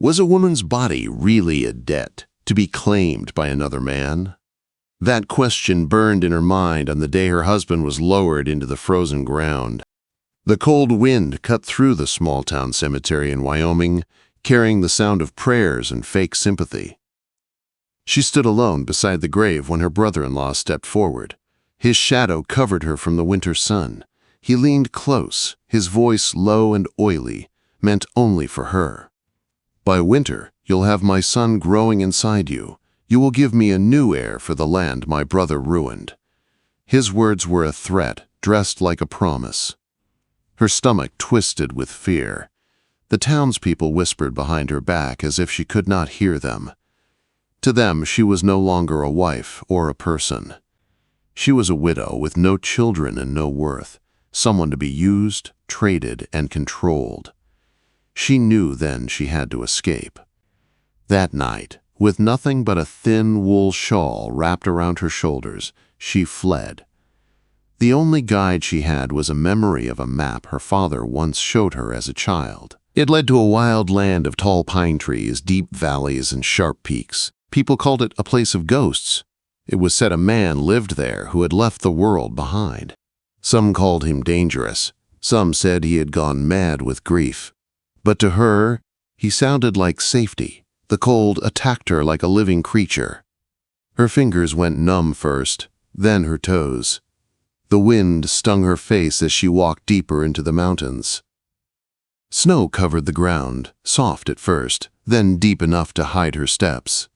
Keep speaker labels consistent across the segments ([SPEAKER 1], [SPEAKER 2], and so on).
[SPEAKER 1] Was a woman's body really a debt to be claimed by another man? That question burned in her mind on the day her husband was lowered into the frozen ground. The cold wind cut through the small-town cemetery in Wyoming, carrying the sound of prayers and fake sympathy. She stood alone beside the grave when her brother-in-law stepped forward. His shadow covered her from the winter sun. He leaned close, his voice low and oily, meant only for her. "By winter, you'll have my son growing inside you. You will give me a new heir for the land my brother ruined." His words were a threat, dressed like a promise. Her stomach twisted with fear. The townspeople whispered behind her back as if she could not hear them. To them, she was no longer a wife or a person. She was a widow with no children and no worth, someone to be used, traded, and controlled. She knew then she had to escape. That night, with nothing but a thin wool shawl wrapped around her shoulders, she fled. The only guide she had was a memory of a map her father once showed her as a child. It led to a wild land of tall pine trees, deep valleys, and sharp peaks. People called it a place of ghosts. It was said a man lived there who had left the world behind. Some called him dangerous. Some said he had gone mad with grief. But to her, he sounded like safety. The cold attacked her like a living creature. Her fingers went numb first, then her toes. The wind stung her face as she walked deeper into the mountains. Snow covered the ground, soft at first, then deep enough to hide her steps.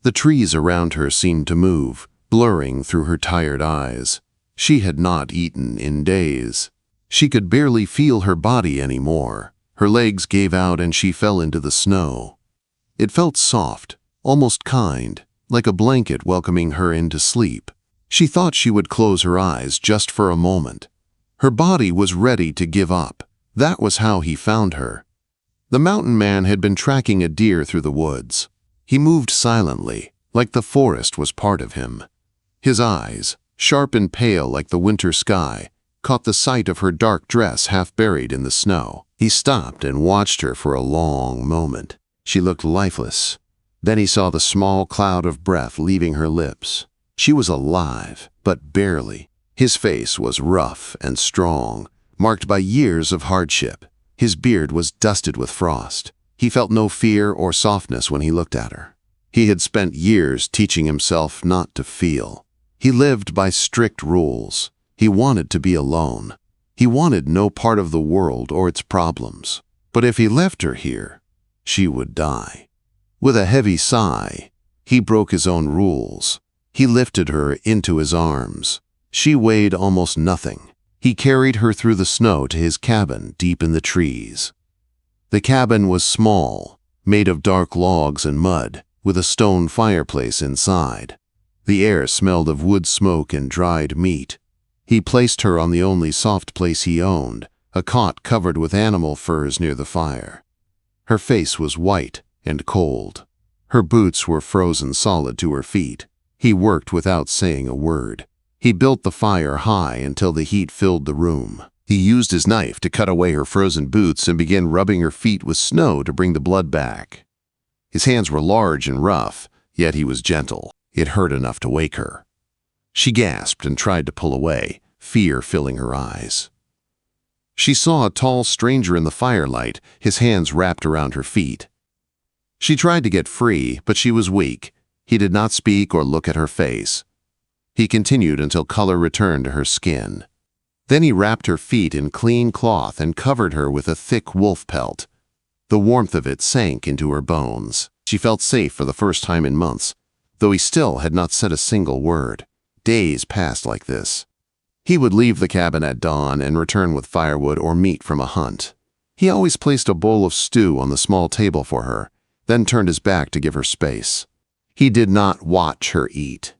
[SPEAKER 1] The trees around her seemed to move, blurring through her tired eyes. She had not eaten in days. She could barely feel her body anymore. Her legs gave out and she fell into the snow. It felt soft, almost kind, like a blanket welcoming her into sleep. She thought she would close her eyes just for a moment. Her body was ready to give up. That was how he found her. The mountain man had been tracking a deer through the woods. He moved silently, like the forest was part of him. His eyes, sharp and pale like the winter sky, caught the sight of her dark dress half buried in the snow. He stopped and watched her for a long moment. She looked lifeless. Then he saw the small cloud of breath leaving her lips. She was alive, but barely. His face was rough and strong, marked by years of hardship. His beard was dusted with frost. He felt no fear or softness when he looked at her. He had spent years teaching himself not to feel. He lived by strict rules. He wanted to be alone. He wanted no part of the world or its problems. But if he left her here, she would die. With a heavy sigh, he broke his own rules. He lifted her into his arms. She weighed almost nothing. He carried her through the snow to his cabin deep in the trees. The cabin was small, made of dark logs and mud, with a stone fireplace inside. The air smelled of wood smoke and dried meat. He placed her on the only soft place he owned, a cot covered with animal furs near the fire. Her face was white and cold. Her boots were frozen solid to her feet. He worked without saying a word. He built the fire high until the heat filled the room. He used his knife to cut away her frozen boots and began rubbing her feet with snow to bring the blood back. His hands were large and rough, yet he was gentle. It hurt enough to wake her. She gasped and tried to pull away, fear filling her eyes. She saw a tall stranger in the firelight, his hands wrapped around her feet. She tried to get free, but she was weak. He did not speak or look at her face. He continued until color returned to her skin. Then he wrapped her feet in clean cloth and covered her with a thick wolf pelt. The warmth of it sank into her bones. She felt safe for the first time in months, though he still had not said a single word. Days passed like this. He would leave the cabin at dawn and return with firewood or meat from a hunt. He always placed a bowl of stew on the small table for her, then turned his back to give her space. He did not watch her eat.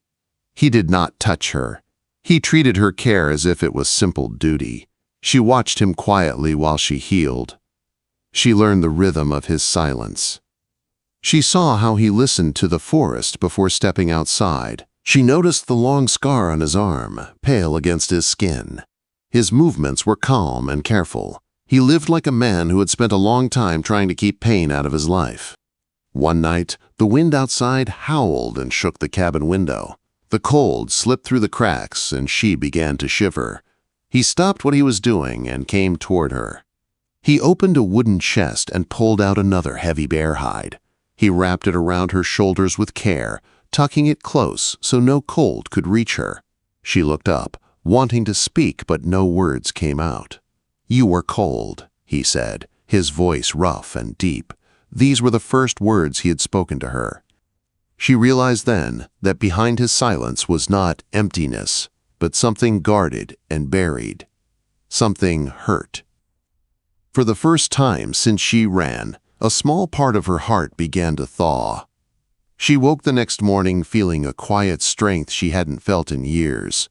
[SPEAKER 1] He did not touch her. He treated her care as if it was simple duty. She watched him quietly while she healed. She learned the rhythm of his silence. She saw how he listened to the forest before stepping outside. She noticed the long scar on his arm, pale against his skin. His movements were calm and careful. He lived like a man who had spent a long time trying to keep pain out of his life. One night, the wind outside howled and shook the cabin window. The cold slipped through the cracks, and she began to shiver. He stopped what he was doing and came toward her. He opened a wooden chest and pulled out another heavy bear hide. He wrapped it around her shoulders with care, tucking it close so no cold could reach her. She looked up, wanting to speak, but no words came out. "You are cold," he said, his voice rough and deep. These were the first words he had spoken to her. She realized then that behind his silence was not emptiness, but something guarded and buried. Something hurt. For the first time since she ran, a small part of her heart began to thaw. She woke the next morning feeling a quiet strength she hadn't felt in years.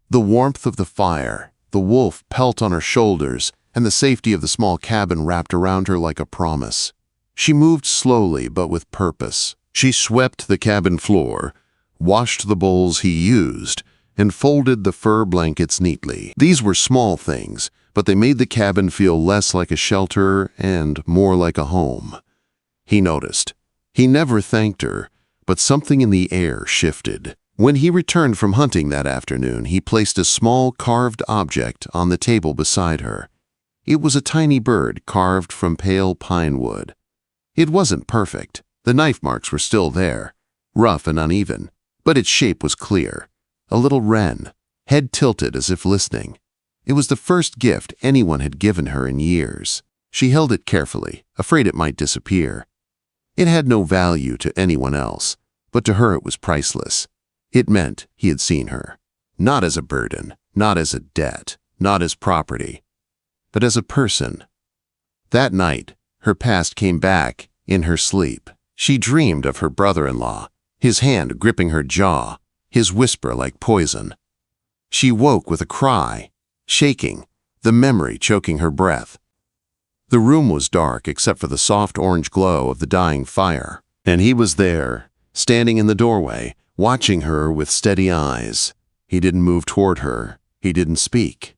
[SPEAKER 1] The warmth of the fire, the wolf pelt on her shoulders, and the safety of the small cabin wrapped around her like a promise. She moved slowly but with purpose. She swept the cabin floor, washed the bowls he used, and folded the fur blankets neatly. These were small things, but they made the cabin feel less like a shelter and more like a home. He noticed. He never thanked her, but something in the air shifted. When he returned from hunting that afternoon, he placed a small carved object on the table beside her. It was a tiny bird carved from pale pine wood. It wasn't perfect. The knife marks were still there, rough and uneven, but its shape was clear. A little wren, head tilted as if listening. It was the first gift anyone had given her in years. She held it carefully, afraid it might disappear. It had no value to anyone else, but to her it was priceless. It meant he had seen her, not as a burden, not as a debt, not as property, but as a person. That night, her past came back in her sleep. She dreamed of her brother-in-law, his hand gripping her jaw, his whisper like poison. She woke with a cry, shaking, the memory choking her breath. The room was dark except for the soft orange glow of the dying fire, and he was there, standing in the doorway, watching her with steady eyes. He didn't move toward her, he didn't speak,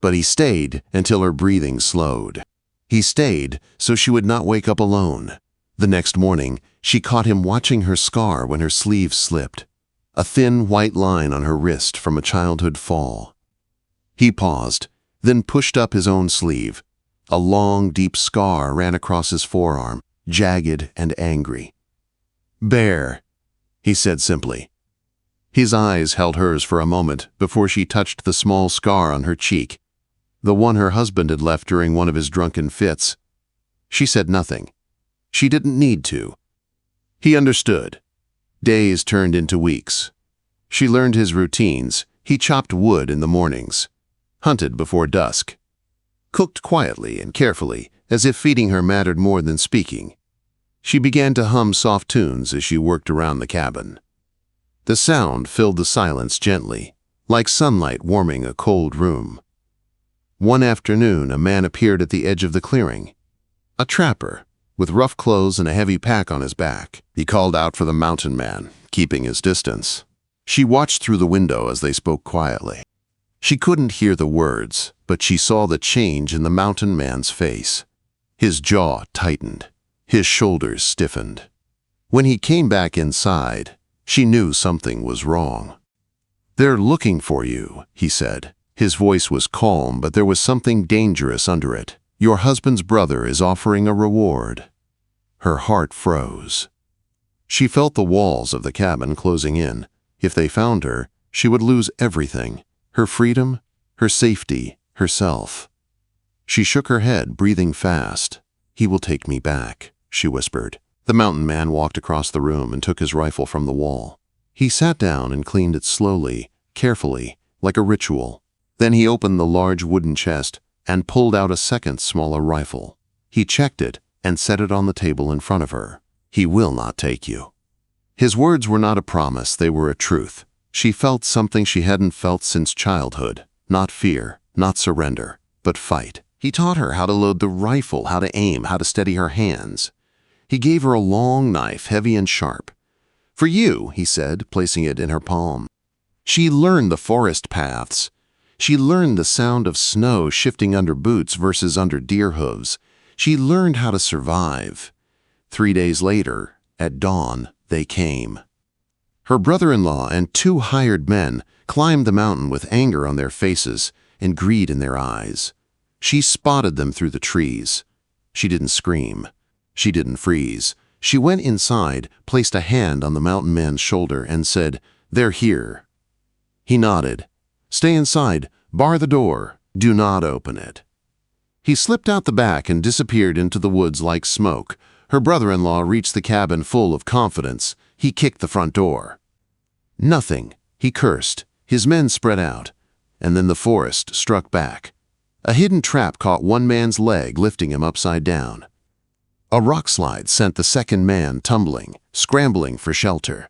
[SPEAKER 1] but he stayed until her breathing slowed. He stayed so she would not wake up alone. The next morning, she caught him watching her scar when her sleeve slipped, a thin white line on her wrist from a childhood fall. He paused, then pushed up his own sleeve. A long, deep scar ran across his forearm, jagged and angry. "Bear," he said simply. His eyes held hers for a moment before she touched the small scar on her cheek, the one her husband had left during one of his drunken fits. She said nothing. She didn't need to. He understood. Days turned into weeks. She learned his routines. He chopped wood in the mornings, hunted before dusk, cooked quietly and carefully, as if feeding her mattered more than speaking. She began to hum soft tunes as she worked around the cabin. The sound filled the silence gently, like sunlight warming a cold room. One afternoon, a man appeared at the edge of the clearing. A trapper, with rough clothes and a heavy pack on his back. He called out for the mountain man, keeping his distance. She watched through the window as they spoke quietly. She couldn't hear the words, but she saw the change in the mountain man's face. His jaw tightened. His shoulders stiffened. When he came back inside, she knew something was wrong. "They're looking for you," he said. His voice was calm, but there was something dangerous under it. "Your husband's brother is offering a reward." Her heart froze. She felt the walls of the cabin closing in. If they found her, she would lose everything: her freedom, her safety, herself. She shook her head, breathing fast. "He will take me back," she whispered. The mountain man walked across the room and took his rifle from the wall. He sat down and cleaned it slowly, carefully, like a ritual. Then he opened the large wooden chest and pulled out a second, smaller rifle. He checked it and set it on the table in front of her. "He will not take you." His words were not a promise, they were a truth. She felt something she hadn't felt since childhood. Not fear, not surrender, but fight. He taught her how to load the rifle, how to aim, how to steady her hands. He gave her a long knife, heavy and sharp. "For you," he said, placing it in her palm. She learned the forest paths. She learned the sound of snow shifting under boots versus under deer hooves. She learned how to survive. 3 days later, at dawn, they came. Her brother-in-law and 2 hired men climbed the mountain with anger on their faces and greed in their eyes. She spotted them through the trees. She didn't scream. She didn't freeze. She went inside, placed a hand on the mountain man's shoulder, and said, "They're here." He nodded. "Stay inside. Bar the door. Do not open it." He slipped out the back and disappeared into the woods like smoke. Her brother-in-law reached the cabin full of confidence. He kicked the front door. "Nothing," he cursed. His men spread out, and then the forest struck back. A hidden trap caught one man's leg, lifting him upside down. A rock slide sent the second man tumbling, scrambling for shelter.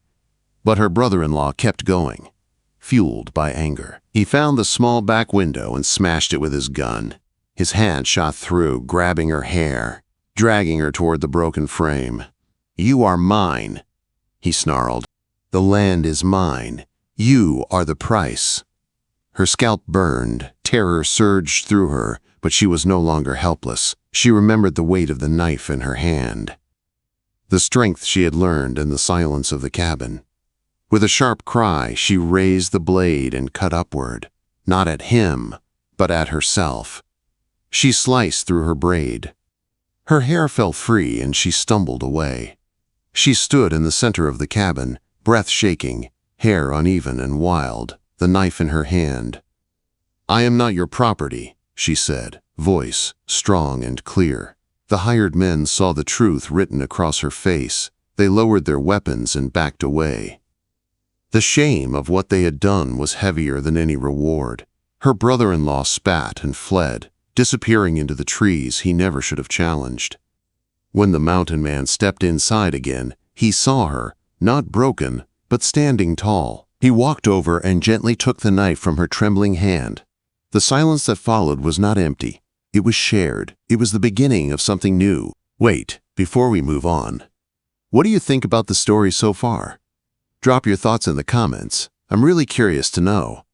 [SPEAKER 1] But her brother-in-law kept going, fueled by anger. He found the small back window and smashed it with his gun. His hand shot through, grabbing her hair, dragging her toward the broken frame. "You are mine," he snarled. "The land is mine. You are the price." Her scalp burned, terror surged through her, but she was no longer helpless. She remembered the weight of the knife in her hand, the strength she had learned in the silence of the cabin. With a sharp cry, she raised the blade and cut upward, not at him, but at herself. She sliced through her braid. Her hair fell free and she stumbled away. She stood in the center of the cabin, breath shaking, hair uneven and wild, the knife in her hand. "I am not your property," she said, voice strong and clear. The hired men saw the truth written across her face. They lowered their weapons and backed away. The shame of what they had done was heavier than any reward. Her brother-in-law spat and fled, disappearing into the trees he never should have challenged. When the mountain man stepped inside again, he saw her, not broken, but standing tall. He walked over and gently took the knife from her trembling hand. The silence that followed was not empty. It was shared. It was the beginning of something new. Wait, before we move on, what do you think about the story so far? Drop your thoughts in the comments. I'm really curious to know.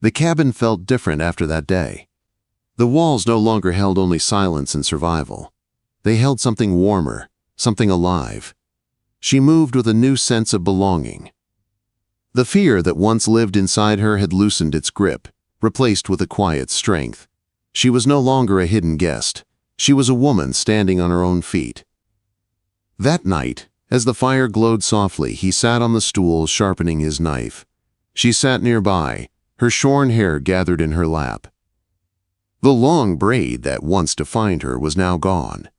[SPEAKER 1] The cabin felt different after that day. The walls no longer held only silence and survival. They held something warmer, something alive. She moved with a new sense of belonging. The fear that once lived inside her had loosened its grip, replaced with a quiet strength. She was no longer a hidden guest. She was a woman standing on her own feet. That night, as the fire glowed softly, he sat on the stool sharpening his knife. She sat nearby, her shorn hair gathered in her lap. The long braid that once defined her was now gone.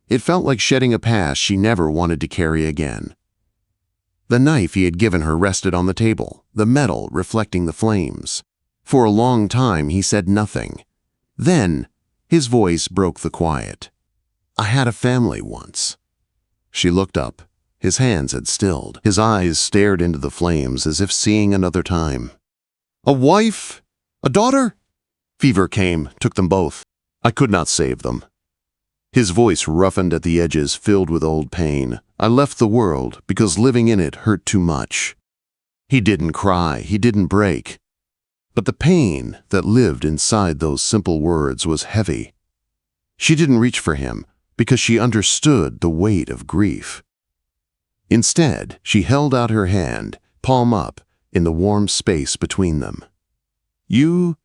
[SPEAKER 1] It felt like shedding a past she never wanted to carry again. The knife he had given her rested on the table, the metal reflecting the flames. For a long time he said nothing. Then, his voice broke the quiet. "I had a family once." She looked up. His hands had stilled. His eyes stared into the flames as if seeing another time. "A wife? A daughter?" "Fever came, took them both. I could not save them." His voice roughened at the edges, filled with old pain. "I left the world because living in it hurt too much." He didn't cry, he didn't break. But the pain that lived inside those simple words was heavy. She didn't reach for him because she understood the weight of grief. Instead, she held out her hand, palm up, in the warm space between them. "You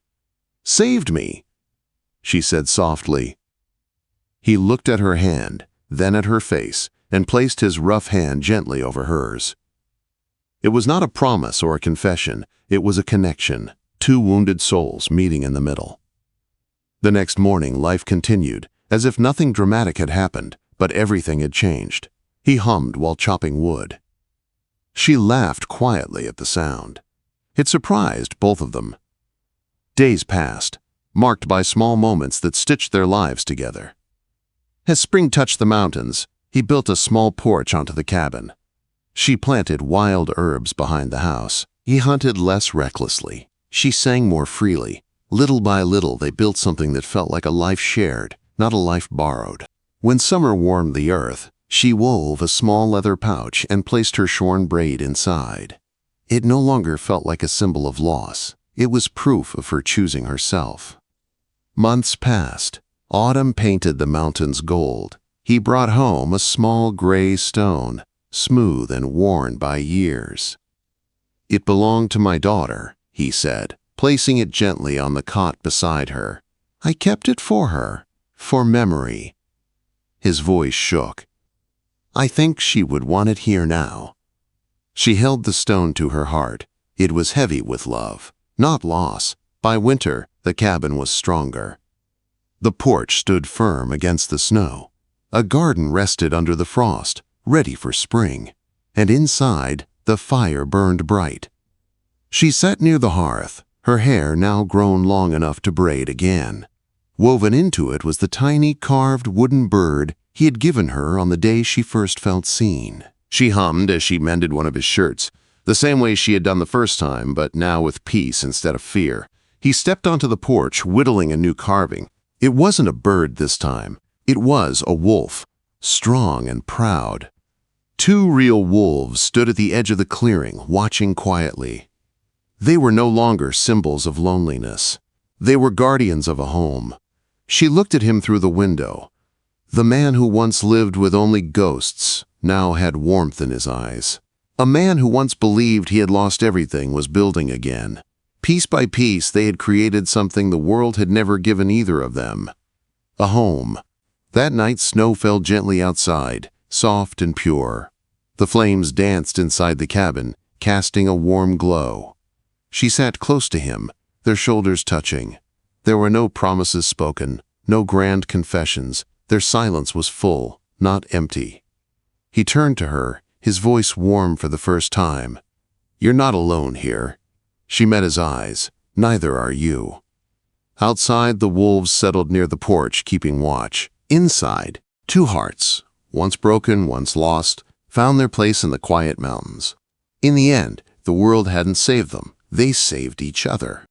[SPEAKER 1] saved me," she said softly. He looked at her hand, then at her face, and placed his rough hand gently over hers. It was not a promise or a confession, it was a connection, 2 wounded souls meeting in the middle. The next morning, life continued, as if nothing dramatic had happened, but everything had changed. He hummed while chopping wood. She laughed quietly at the sound. It surprised both of them. Days passed, marked by small moments that stitched their lives together. As spring touched the mountains, he built a small porch onto the cabin. She planted wild herbs behind the house. He hunted less recklessly. She sang more freely. Little by little, they built something that felt like a life shared, not a life borrowed. When summer warmed the earth, she wove a small leather pouch and placed her shorn braid inside. It no longer felt like a symbol of loss. It was proof of her choosing herself. Months passed. Autumn painted the mountains gold. He brought home a small gray stone, smooth and worn by years. "It belonged to my daughter," he said, placing it gently on the cot beside her. "I kept it for her, for memory." His voice shook. "I think she would want it here now." She held the stone to her heart. It was heavy with love, not loss. By winter, the cabin was stronger. The porch stood firm against the snow. A garden rested under the frost, ready for spring. And inside, the fire burned bright. She sat near the hearth, her hair now grown long enough to braid again. Woven into it was the tiny carved wooden bird he had given her on the day she first felt seen. She hummed as she mended one of his shirts, the same way she had done the first time, but now with peace instead of fear. He stepped onto the porch, whittling a new carving. It wasn't a bird this time. It was a wolf, strong and proud. Two real wolves stood at the edge of the clearing, watching quietly. They were no longer symbols of loneliness. They were guardians of a home. She looked at him through the window. The man who once lived with only ghosts now had warmth in his eyes. A man who once believed he had lost everything was building again. Piece by piece, they had created something the world had never given either of them. A home. That night, snow fell gently outside, soft and pure. The flames danced inside the cabin, casting a warm glow. She sat close to him, their shoulders touching. There were no promises spoken, no grand confessions. Their silence was full, not empty. He turned to her, his voice warm for the first time. "You're not alone here." She met his eyes. "Neither are you." Outside, the wolves settled near the porch, keeping watch. Inside, two hearts, once broken, once lost, found their place in the quiet mountains. In the end, the world hadn't saved them. They saved each other.